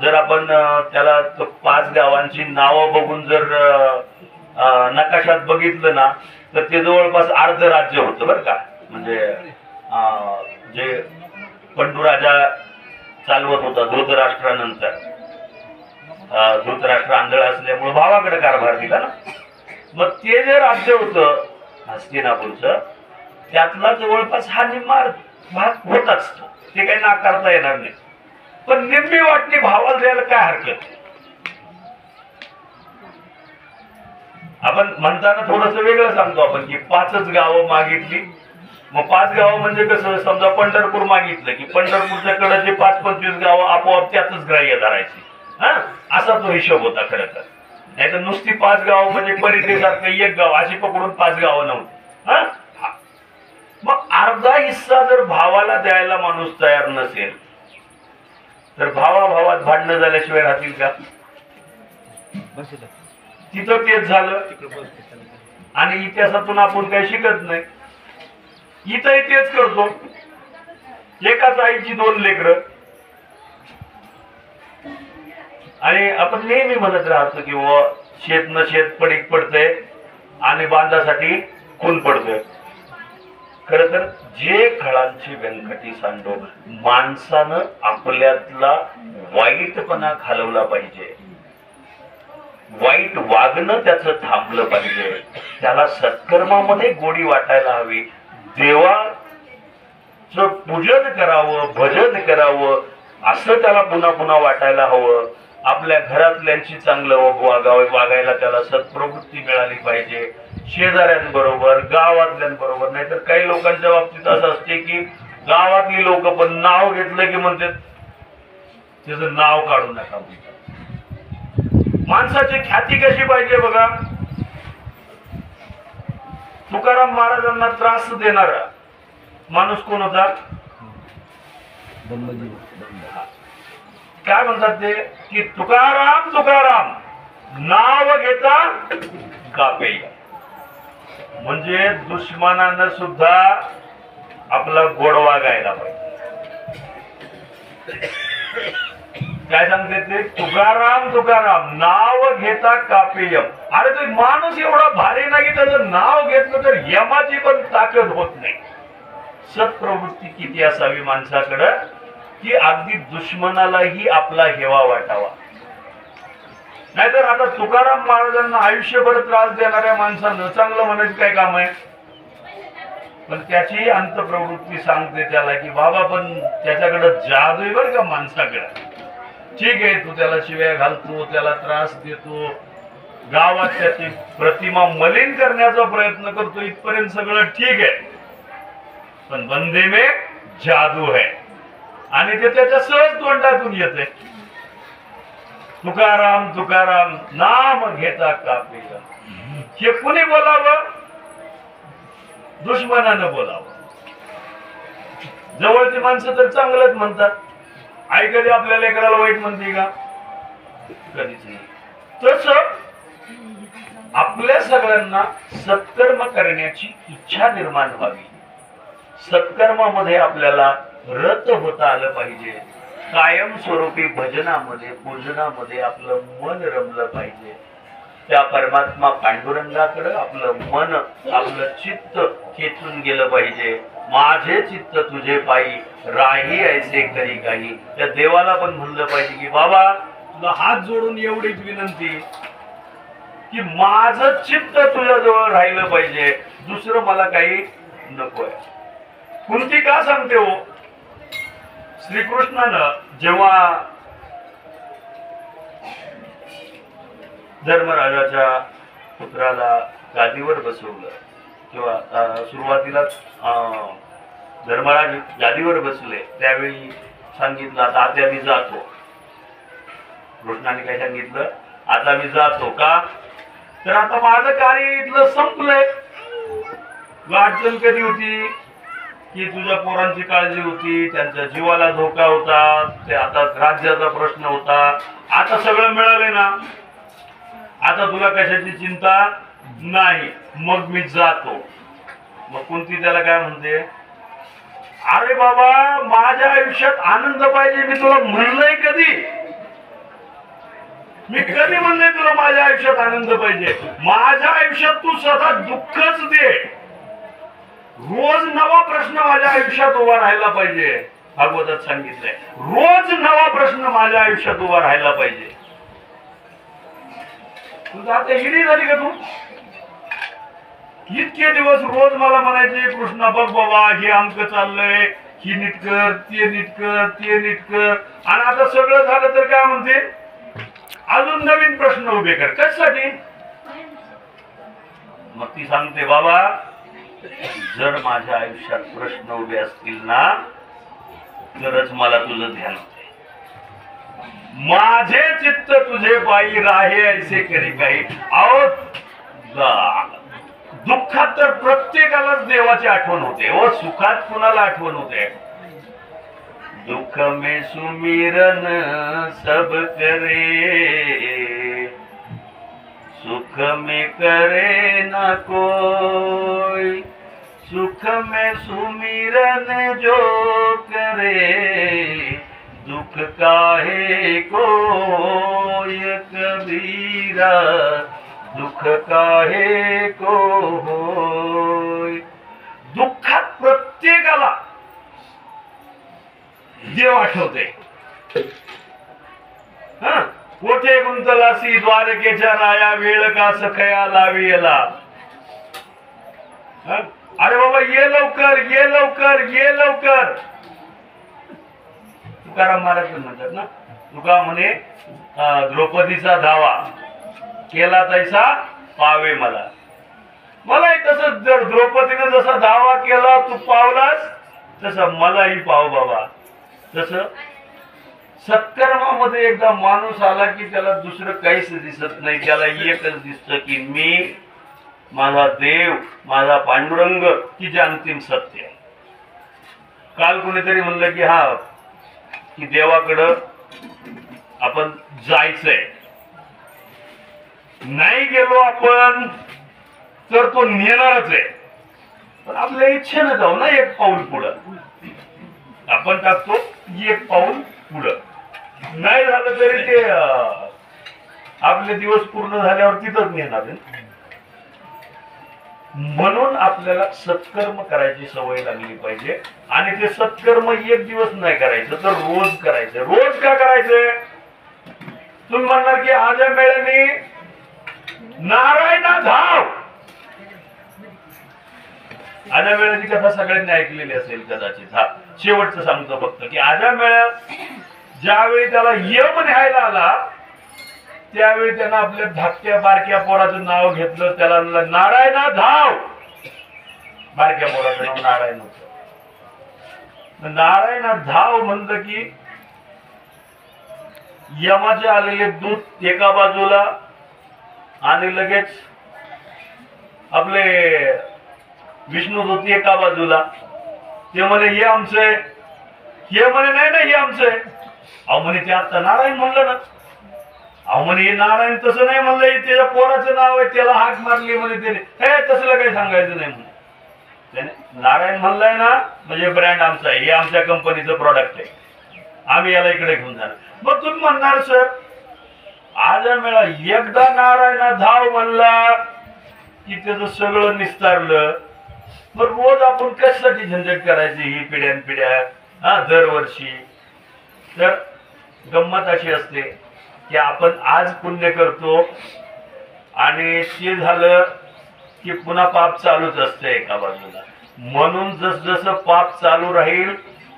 जर आपण त्याला 5 गावांची नावं बघून जर नकाशात बघितलं ना तर ते जवळपास अर्ध राज्य होतं बरं का. म्हणजे जे पंडूराजा चालवत होता धृतराष्ट्रानंतर, धृतराष्ट्र आंधळ असल्यामुळे भावाकडे कारभार दिला ना, मग ते जे राज्य होतं हस्तिनापूरचं, त्यातला जवळपास हा निम्मा भाग होताच. ते काही नाकारता येणार नाही. पण निम्मी वाटणी भावाला द्यायला काय हरकत? आपण म्हणताना थोडस वेगळं सांगतो आपण की 5च गावं मागितली. मग 5 गावं म्हणजे कसं, समजा पंढरपूर मागितलं की पंढरपूरच्या कडे 5-25 गावं आपोआप त्यातच ग्राह्य धरायची. असा तो हिशोब होता खरं तर. नाही तर नुसती 5 गावं म्हणजे परिधीसारखं 1 गाव अशी पकडून 5 गावं नव्हती. मग अर्धा हिस्सा जर भावाला द्यायला माणूस तयार नसेल तर भावाभावात भांडणं झाल्याशिवाय राहतील का? तिथं तेच झालं. आणि इतिहासातून आपण काही शिकत नाही. इथंही तेच करतो. एकाच आईची 2 लेकरं, आणि आपण नेहमी म्हणत राहतो की व शेत न शेत पडीक पडतंय आणि बांधासाठी खून पडतोय. खर तर जे खळांची व्यंकटी सांडो, माणसानं आपल्यातला वाईटपणा घालवला पाहिजे, वाईट वागणं त्याचं थांबलं पाहिजे, त्याला सत्कर्मामध्ये गोडी वाटायला हवी, देवाचं पूजन करावं, भजन करावं असं त्याला पुन्हा पुन्हा वाटायला हवं. आपल्या घरातल्यांची चांगलं वागायला त्याला सत्प्रवृत्ती मिळाली पाहिजे, शेजाऱ्यांबरोबर, गावातल्यांबरोबर. नाहीतर काही लोकांच्या बाबतीत असं असते की गावातली लोक पण नाव घेतलं की म्हणतात त्याचं नाव काढू नका म्हणतात. माणसाची ख्याती कशी पाहिजे बघा. तुकाराम महाराजांना त्रास देणारा माणूस कोण होता? काय म्हणतात ते की तुकाराम तुकाराम नाव घेता कापे. म्हणजे दुश्मनानं सुद्धा आपला गोडवा गायला पाहिजे. काय सांगते ते? तुकाराम तुकाराम नाव घेता कापेयम. अरे तो माणूस एवढा भारी नाही की त्याचं नाव घेतलं तर यमाची पण ताकद होत नाही. सत्प्रवृत्ती किती असावी माणसाकडं की अगदी दुश्मनालाही आपला हेवा वाटावा. नाहीतर आता तुकाराम महाराजांना आयुष्यभर त्रास देणाऱ्या माणसानं चांगलं म्हणायचं काय काम आहे? पण त्याची अंतप्रवृत्ती सांगते त्याला की बाबा पण त्याच्याकडे जादू आहे बरं का माणसाकडे. ठीक आहे, तू त्याला शिव्या घालतो, त्याला त्रास देतो, गावात त्याची प्रतिमा मलिन करण्याचा प्रयत्न करतो, इथपर्यंत सगळं ठीक आहे. पण बंदे में जादू है आणि ते त्याच्या सहज तोंडातून येते. तुकाराम तुकाराम नाम घेता कापेयम. हे कुणी बोलावं? दुश्मनानं बोलावं. जवळची माणसं तर चांगलंच म्हणतात. आई कधी आपल्या लेकराला वाईट म्हणते का? कधीच नाही. तस आपल्या सगळ्यांना सत्कर्म करण्याची इच्छा निर्माण व्हावी. सत्कर्मामध्ये आपल्याला रत होता आलं पाहिजे. कायमस्वरूपी भजनामध्ये पूजनामध्ये आपलं मन रमलं पाहिजे. त्या परमात्मा पांडुरंगाकडे आपलं मन, आपलं चित्त खेचून गेलं पाहिजे. माझे चित्त तुझे पायी राही ऐसे करी काही. त्या देवाला पण म्हणलं पाहिजे की बाबा तुला हात जोडून एवढीच विनंती की माझं चित्त तुझ्याजवळ राहिलं पाहिजे, दुसरं मला काही नकोय. कुंती का सांगते हो? श्रीकृष्णानं जेव्हा धर्मराजाच्या पुत्राला गादीवर बसवलं किंवा सुरुवातीला धर्मराज गादीवर बसले त्यावेळी सांगितलं आता आता मी जातो. कृष्णाने काय सांगितलं? आता मी जातो. का तर आता माझं कार्य इथलं संपलंय. अडचण कधी होती की तुझ्या पोरांची काळजी होती, त्यांच्या जीवाला धोका होता, ते आता राज्याचा प्रश्न होता. आता सगळं मिळाले ना, आता तुला कशाची चिंता नाही, मग मी जातो. मग कुंती त्याला काय म्हणते? अरे बाबा माझ्या आयुष्यात आनंद पाहिजे. मी तुला म्हणलंय कधी? मी कधी म्हणलंय तुला माझ्या आयुष्यात आनंद पाहिजे? माझ्या आयुष्यात तू स्वतः दुःखच दे. रोज नवा प्रश्न माझ्या आयुष्यात उभा राहायला पाहिजे. भागवतात सांगितलंय रोज नवा प्रश्न माझ्या आयुष्यात उभा राहायला पाहिजे. तुझं आता इडी झाली का? तू इतके दिवस रोज मला म्हणायचे कृष्णा बघ बाबा हे आमक चाललंय, ही नीट कर, ते नीट कर, ते नीट कर, आणि आता सगळं झालं तर काय म्हणते? अजून नवीन प्रश्न उभे कर. कशासाठी? मग ती सांगते बाबा जर माझ्या आयुष्यात प्रश्न उभे असतील ना तरच मला तुझं ध्यान होते. माझे चित्त तुझे पायी राहे ऐसे करी काही. अहो दुःखात तर प्रत्येकालाच देवाची आठवण होते व सुखात कुणाला आठवण होते? दुःख में सुमिरन सब करे, सुख में करे न कोई. सुख में सुमिरन जो करे, दुख दुख काहे कोय कबीरा, दुख काहे को होय. दुःखात प्रत्येकाला देव आठवते. कोठे गुंतलासी द्वारकेच्या राया, वेळ का सखया लाविला. अरे बाबा ये लवकर, ये लवकर, ये लवकर. तुकाराम महाराज म्हणतात ना, तुका म्हणे द्रौपदीचा धावा केला तैसा पावे मला. मलाही तसं द्रौपदीने जसा धावा केला तू पावलास, तसं मलाही पाव बाबा. तसं सत्कर्मामध्ये एकदा माणूस आला की त्याला दुसरं काहीच दिसत नाही. त्याला एकच दिसतं की मी, माझा देव, माझा पांडुरंग की जे अंतिम सत्य आहे. काल कोणीतरी म्हणलं की हा की देवाकडं आपण जायचंय, नाही गेलो आपण तर तो नेणारच आहे. पण आपल्या इच्छेनं जाऊ ना एक पाऊल पुढं. आपण टाकतो एक पाऊल पुढं. नाही झालं तरी ते आपले दिवस पूर्ण झाल्यावर तिथंच नेणार आहे. म्हणून आपल्याला सत्कर्म करायची सवय लागली पाहिजे. आणि ते सत्कर्म एक दिवस नाही करायचं तर रोज करायचं. रोज का करायचंय? तुम्ही म्हणणार की आजा मेळ्याने नारायणा धाव. आजा मेळ्याची कथा सगळ्यांनी ऐकलेली असेल कदाचित. हा शेवटचं सांगतो फक्त की आजा मेळ्या ज्यावेळी त्याला यम न्यायला आला त्यावेळी त्यानं आपल्या धाकट्या बारक्या पोराचं नाव घेतलं. त्याला नारायणा धाव. बारक्या पोराचं नाव नारायण होतं. नारायणा धाव म्हणलं की यमाचे आलेले दूत एका बाजूला आणि लगेच आपले विष्णुदूत एका बाजूला. ते म्हणे हे आमचं, हे म्हणे नाही ना हे आमचं. अहो म्हणे ते आता नारायण म्हणलं ना. अहो म्हणे हे नारायण तसं नाही म्हणलं, त्याच्या पोराचं नाव आहे, त्याला हाक मारली म्हणे त्याने. हे तसलं काही सांगायचं नाही म्हणे. त्याने नारायण म्हणलंय ना म्हणजे ब्रँड आमचा आहे, हे आमच्या कंपनीचं प्रॉडक्ट आहे, आम्ही याला इकडे घेऊन जाणार. मग तुम्ही म्हणणार सर आज मेळा एकदा नारायणा धाव म्हणला की त्याचं सगळं निस्तारलं. मग रोज आपण कशासाठी झंझट करायची ही पिढ्यान पिढ्या दरवर्षी. तर गंमत अशी असते की आपण आज पुण्य करतो आणि ते झालं की पुन्हा पाप चालूच असतं एका बाजूला. म्हणून जसजसं पाप चालू राहील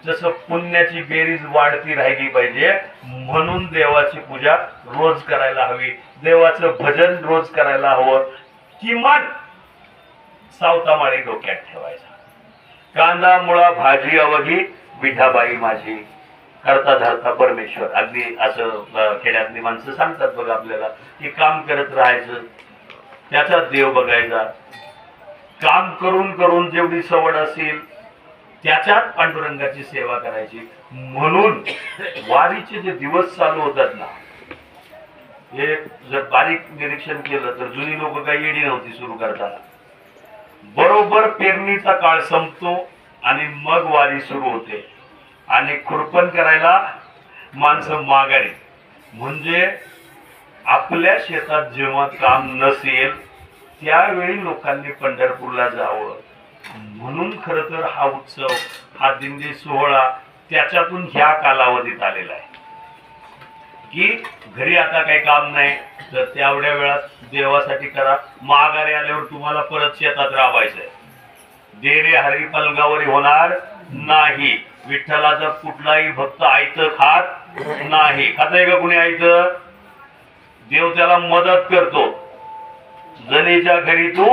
तसं पुण्याची बेरीज वाढती राहिली पाहिजे. म्हणून देवाची पूजा रोज करायला हवी, देवाचं भजन रोज करायला हवं. किमान सावतामाळी डोक्यात ठेवायचा. कांदा मुळा भाजी अवघी विठाबाई माझी, करता धरता परमेश्वर. अगदी असं खेड्यातली माणसं सांगतात बघा आपल्याला की काम करत राहायचं, त्याचा देव बघायचा. काम करून करून जेवढी सवड असेल त्याच्यात पांडुरंगाची सेवा करायची. म्हणून वारीचे जे दिवस चालू होतात ना, हे जर बारीक निरीक्षण केलं तर जुनी लोक काही येडी नव्हती सुरू करताना. बरोबर पेरणीचा काळ संपतो आणि मग वारी सुरू होते आणि खुरपण करायला माणसं माघारी. म्हणजे आपल्या शेतात जेव्हा काम नसेल त्यावेळी लोकांनी पंढरपूरला जावं. म्हणून खर तर हा उत्सव, हा दिंडी सोहळा त्याच्यातून ह्या कालावधीत आलेला आहे की घरी आता काही काम नाही तर तेवढ्या वेळात देवासाठी करा. माघारी आल्यावर तुम्हाला परत शेतात राबायचंय. देरे हरी पलगावरी होणार नाही. विठ्ठलाचा कुठलाही भक्त आयतं खात नाही. खातंय का कुणी आयतं? देव त्याला मदत करतो. जनीच्या घरी तू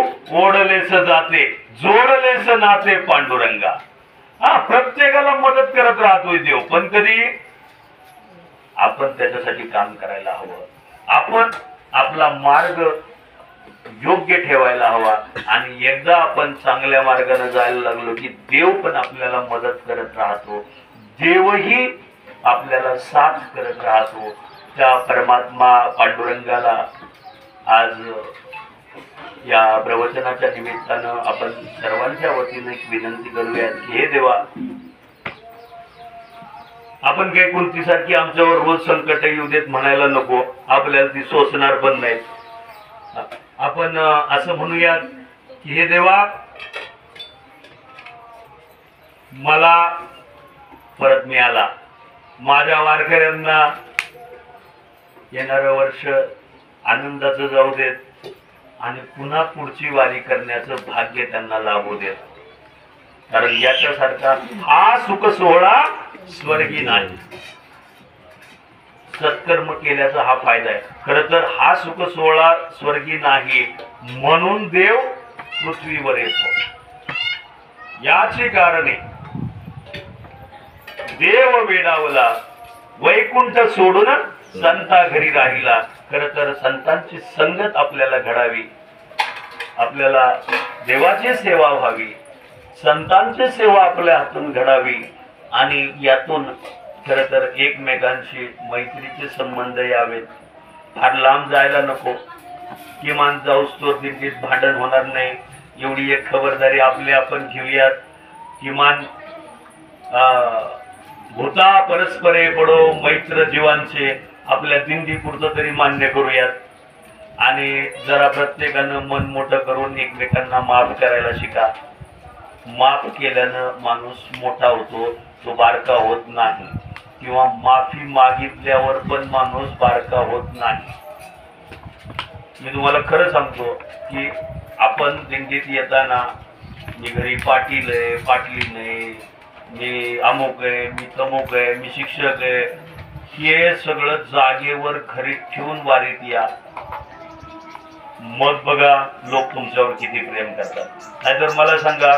ओढलेस जाते, जोडलेस नाते पांडुरंगा. हा प्रत्येकाला मदत करत राहतोय देव. पण कधी आपण त्याच्यासाठी काम करायला हवं. आपण आपला मार्ग योग्य ठेवायला हवा. आणि एकदा आपण चांगल्या मार्गाने जायला लागलो की देव पण आपल्याला मदत करत राहतो, देवही आपल्याला साथ करत राहतो. त्या परमात्मा पांडुरंगाला आज या प्रवचनाच्या निमित्तानं आपण सर्वांच्या वतीने एक विनंती करूया की हे देवा, आपण काही कोणती सारखी आमच्यावर रोज संकट येऊ देत म्हणायला नको, आपल्याला ती सोसणार पण नाही. आपण असं म्हणूयात की हे देवा, मला परत मिळाला, माझ्या वारकऱ्यांना येणारं वर्ष आनंदाचं जाऊ देत आणि पुन्हा पुढची वारी करण्याचं भाग्य त्यांना लाभू देत. कारण याच्यासारखा हा सुख सोहळा स्वर्गी नाही. सत्कर्म केल्याचा हा फायदा आहे. खर तर हा सुख सोहळा स्वर्गी नाही म्हणून देव पृथ्वीवर येतो. याचे कारणे देव वेडावला, वैकुंठ सोडून संता घरी राहिला. खर तर संतांची संगत आपल्याला घडावी, आपल्याला देवाची सेवा व्हावी, संतांची सेवा आपल्या हातून घडावी आणि यातून खर तर एकमेकांशी मैत्रीचे संबंध यावेत. फार लांब जायला नको, किमान जाऊस तो दिल्लीत भांडण होणार नाही एवढी एक खबरदारी आपली आपण घेऊयात. किमान भूता परस्परे पडो मैत्र जीवांचे आपल्या दिंडीपुरतं तरी मान्य करूयात. आणि जरा प्रत्येकानं मन मोठं करून एकमेकांना माफ करायला शिका. माफ केल्यानं माणूस मोठा होतो, तो बारका होत नाही. किंवा माफी मागितल्यावर पण माणूस बारका होत नाही. मी तुम्हाला खरं सांगतो की आपण दिंडीत येताना मी घरी पाटील आहे, पाटली नाही, मी अमुक आहे, मी तमुक आहे, मी शिक्षक आहे, हे सगळं जागेवर घरी ठेवून वारीत या. मग बघा लोक तुमच्यावर किती प्रेम करतात. नाहीतर मला सांगा,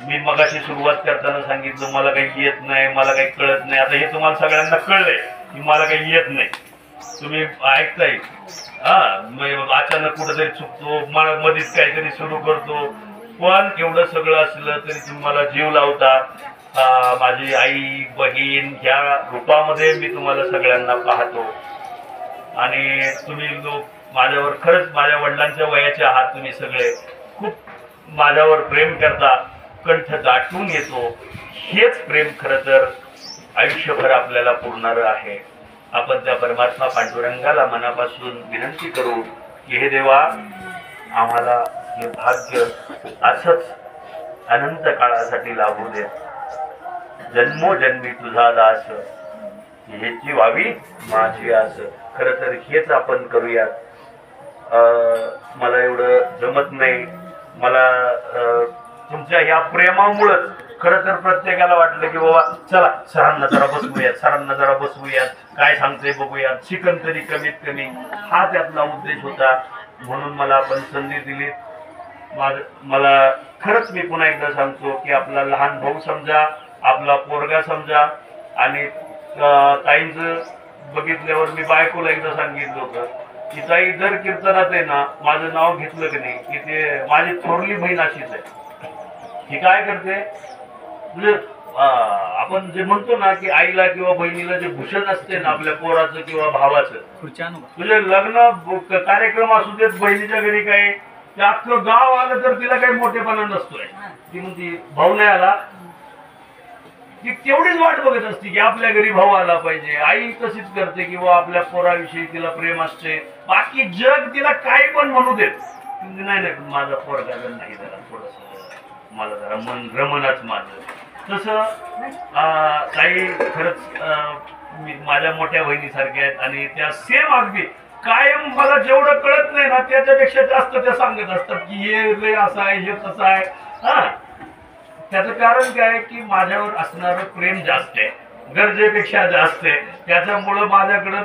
मी मगाशी सुरुवात करताना सांगितलं मला काही येत नाही, मला काही कळत नाही. आता हे तुम्हाला सगळ्यांना कळलंय की मला काही येत नाही. तुम्ही ऐकताय अचानक कुठेतरी चुकतो, मला मध्येच काहीतरी सुरू करतो. पण एवढं सगळं असलं तरी तुम्हाला जीव लावता. माझी आई बहीण ह्या रूपामध्ये मी तुम्हाला सगळ्यांना पाहतो आणि तुम्ही लोक माझ्यावर खरंच माझ्या वडिलांच्या वयाचे आहात. तुम्ही सगळे खूप माझ्यावर प्रेम करता, कंठ दाटून येतो. हेच प्रेम खरं तर आयुष्यभर आपल्याला पुरणारं आहे. आपण त्या परमात्मा पांडुरंगाला मनापासून विनंती करू की हे देवा, आम्हाला हे भाग्य असंच अनंत काळासाठी लाभू दे. जन्मोजन्मी तुझा दास, ह्याची व्हावी माझी आस. खरं तर हेच आपण करूयात. मला एवढं जमत नाही. मला तुमच्या ह्या प्रेमामुळंच खरं तर प्रत्येकाला वाटलं की बाबा चला सरांना जरा बसवूयात, सरांना जरा बसवूयात, काय सांगते बघूयात, शिकन तरी कमीत कमी. हा त्यातला उद्देश होता. म्हणून मला आपण संधी दिली. मला खरंच मी पुन्हा एकदा सांगतो की आपला लहान भाऊ समजा, आपला पोरगा समजा. आणि ताईंचं बघितल्यावर मी बायकोला एकदा सांगितलं होतं की ताई जर कीर्तनात आहे ना माझं नाव घेतलं की नाही की ते माझी थोरली बहीण अशीच आहे. ही काय करते म्हणजे आपण जे म्हणतो ना की आईला किंवा बहिणीला जे भूषण असते ना आपल्या पोराचं किंवा भावाचं, म्हणजे लग्न कार्यक्रम असू देत बहिणीच्या घरी काय ते अख्खं गाव आलं तर तिला काही मोठेपणा नसतोय. ती म्हणते भाऊ नाही आला, ती तेवढीच वाट बघत असते की आपल्या घरी भाऊ आला पाहिजे. आई तशीच करते किंवा आपल्या पोराविषयी तिला प्रेम असते. बाकी जग तिला काही पण म्हणू देत, नाही नाही माझा पोरगा नाही जरा थोडस मला जरा मन रमणच माझं. तसं काही खरंच माझ्या मोठ्या बहिणीसारख्या आहेत आणि त्या सेम अगदी कायम मला जेवढं कळत नाही ना त्याच्यापेक्षा जास्त त्या सांगत असतात की हे असं आहे, हे तसं आहे. त्याचं कारण काय की माझ्यावर असणारं प्रेम जास्त आहे, गरजेपेक्षा जास्त आहे. त्याच्यामुळं माझ्याकडं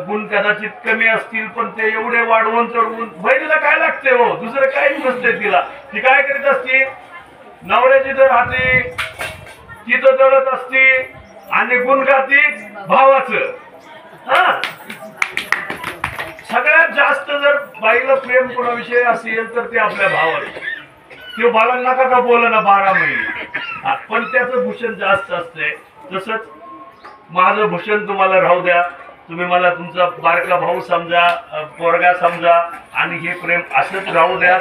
गुण कदाचित कमी असतील पण ते एवढे वाढवून चढवून. बहिणीला काय लागते हो, दुसरं काही नसते तिला. ती काय करीत असते, नवऱ्याची तर राहते तिथं जळत असते आणि गुण गाती भावाचं. सगळ्यात जास्त जर बाईला प्रेम कोणाविषयी असेल तर ते आपल्या भावाला. ते बाला नका का बोल ना 12 महिने, पण त्याचं भूषण जास्त असते. तसंच माझं भूषण तुम्हाला राहू द्या. तुम्ही मला तुमचा बारका भाऊ समजा, पोरगा समजा आणि हे प्रेम असंच राहू द्या.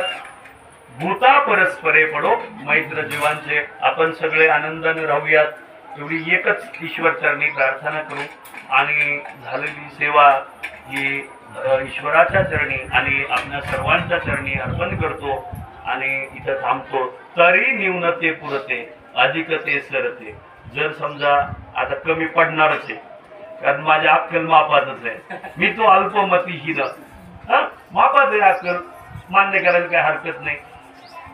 भूता परस्परे पडो मैत्र जीवांचे. आपण सगळे आनंदाने राहूयात. एवढी एकच ईश्वरचरणी प्रार्थना करू आणि झालेली सेवा ही ईश्वराच्या चरणी आणि आपल्या सर्वांच्या चरणी अर्पण करतो आणि इथं थांबतो. तरी न्यूनते पुरते अधिक ते सरते. जर समजा आता कमी पडणारच आहे, कारण माझ्या अक्कल मापातच आहे, मी तो अल्पमतीहीन मापात आहे, अक्कल मान्य करायला काही हरकत नाही.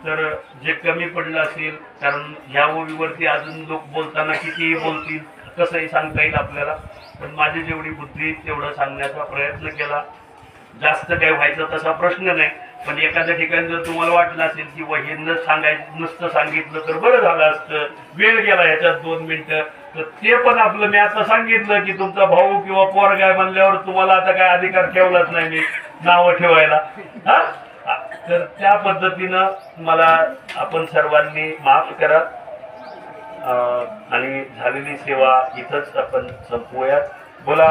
तर जे कमी पडलं असेल, कारण ह्या ओळीवरती अजून लोक बोलताना कितीही बोलतील, कसंही सांगता येईल आपल्याला, पण माझी जेवढी बुद्धी तेवढं सांगण्याचा प्रयत्न केला. जास्त काही व्हायचा तसा प्रश्न नाही, पण एखाद्या ठिकाणी जर तुम्हाला वाटलं असेल की हे नुसतं सांगितलं तर बरं झालं असतं, वेळ गेला ह्याच्यात 2 मिनिटं, तर ते पण आपलं मी आता सांगितलं की तुमचा भाऊ किंवा पोरगा म्हणल्यावर तुम्हाला आता काय अधिकार ठेवलाच नाही मी नावं ठेवायला. तर त्या पद्धतीनं मला आपण सर्वांनी माफ करा आणि झालेली सेवा इथंच आपण संपवूयात. बोला